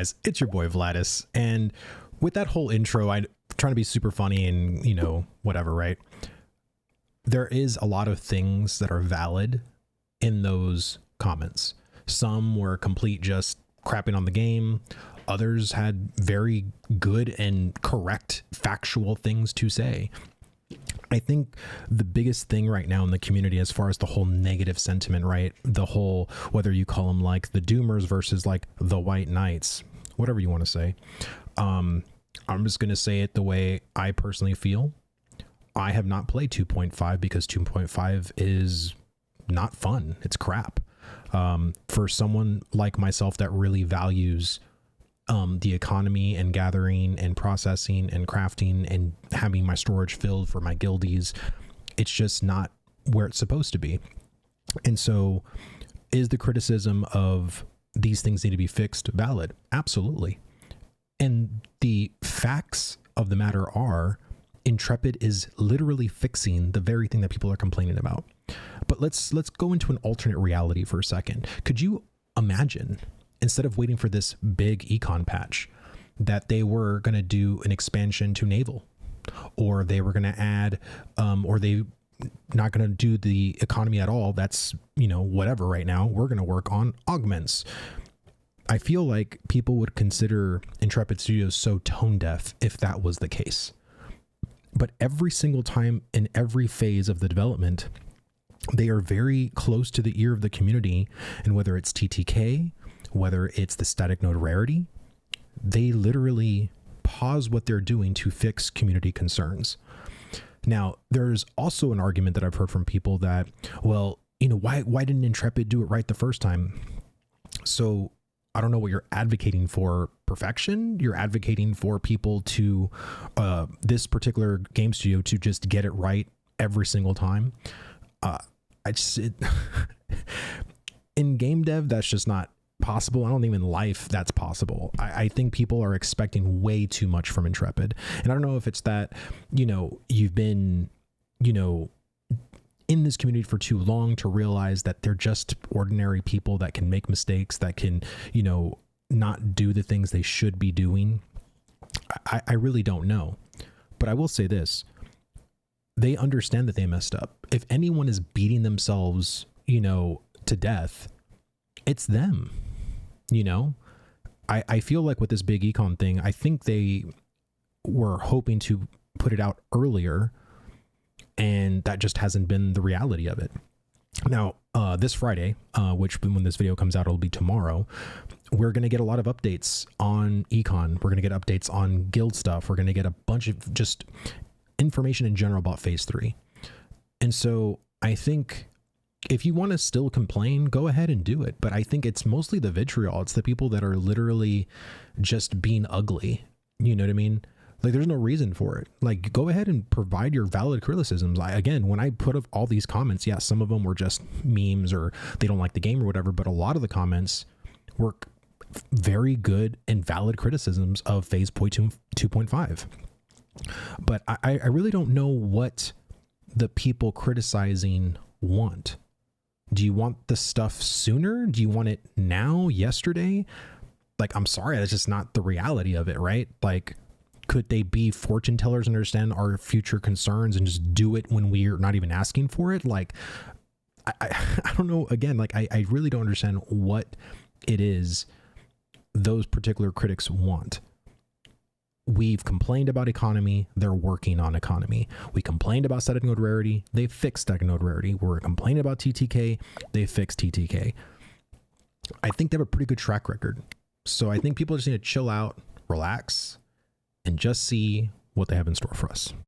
guys? It's your boy Vladis. And with that whole intro, I'm trying to be super funny and, you know, whatever, right? There is a lot of things that are valid in those comments. Some were complete just crapping on the game. Others had very good and correct factual things to say. I think the biggest thing right now in the community, as far as the whole negative sentiment, right? The whole, whether you call them like the doomers versus like the white knights, whatever you want to say. I'm just going to say it the way I personally feel. I have not played 2.5 because 2.5 is not fun. It's crap. For someone like myself that really values the economy and gathering and processing and crafting and having my storage filled for my guildies, it's just not where it's supposed to be. And so is the criticism of these things need to be fixed valid? Absolutely. And the facts of the matter are Intrepid is literally fixing the very thing that people are complaining about. But let's go into an alternate reality for a second. Could you imagine, instead of waiting for this big econ patch, that they were going to do an expansion to naval, or they were going to add, or they not going to do the economy at all? That's, you know, whatever right now. We're going to work on augments. I feel like people would consider Intrepid Studios so tone deaf if that was the case. But every single time in every phase of the development, they are very close to the ear of the community. And whether it's TTK, whether it's the static node rarity, they literally pause what they're doing to fix community concerns. Now, there's also an argument that I've heard from people that, well, you know, why didn't Intrepid do it right the first time? So I don't know what you're advocating for. Perfection? You're advocating for people to, this particular game studio to just get it right every single time. In game dev, that's just not possible. I don't think in life that's possible. I think people are expecting way too much from Intrepid. And I don't know if it's that, you know, you've been, you know, in this community for too long to realize that they're just ordinary people that can make mistakes, that can, you know, not do the things they should be doing. I really don't know. But I will say this. They understand that they messed up. If anyone is beating themselves, you know, to death, it's them. You know, I feel like with this big econ thing, I think they were hoping to put it out earlier, and that just hasn't been the reality of it. Now, this Friday, which when this video comes out, it'll be tomorrow, we're going to get a lot of updates on econ. We're going to get updates on guild stuff. We're going to get a bunch of just information in general about phase 3. And so I think if you want to still complain, go ahead and do it. But I think it's mostly the vitriol. It's the people that are literally just being ugly. You know what I mean? Like, there's no reason for it. Like, go ahead and provide your valid criticisms. Again, when I put up all these comments, yeah, some of them were just memes or they don't like the game or whatever, but a lot of the comments were very good and valid criticisms of phase 2.5. But I really don't know what the people criticizing want. Do you want the stuff sooner? Do you want it now, yesterday? Like, I'm sorry, that's just not the reality of it, right? Like, could they be fortune tellers and understand our future concerns and just do it when we're not even asking for it? Like, I don't know. Again, like, I really don't understand what it is those particular critics want. We've complained about economy. They're working on economy. We complained about static node rarity. They fixed static node rarity. We're complaining about TTK. They fixed TTK. I think they have a pretty good track record. So I think people just need to chill out, relax, and just see what they have in store for us.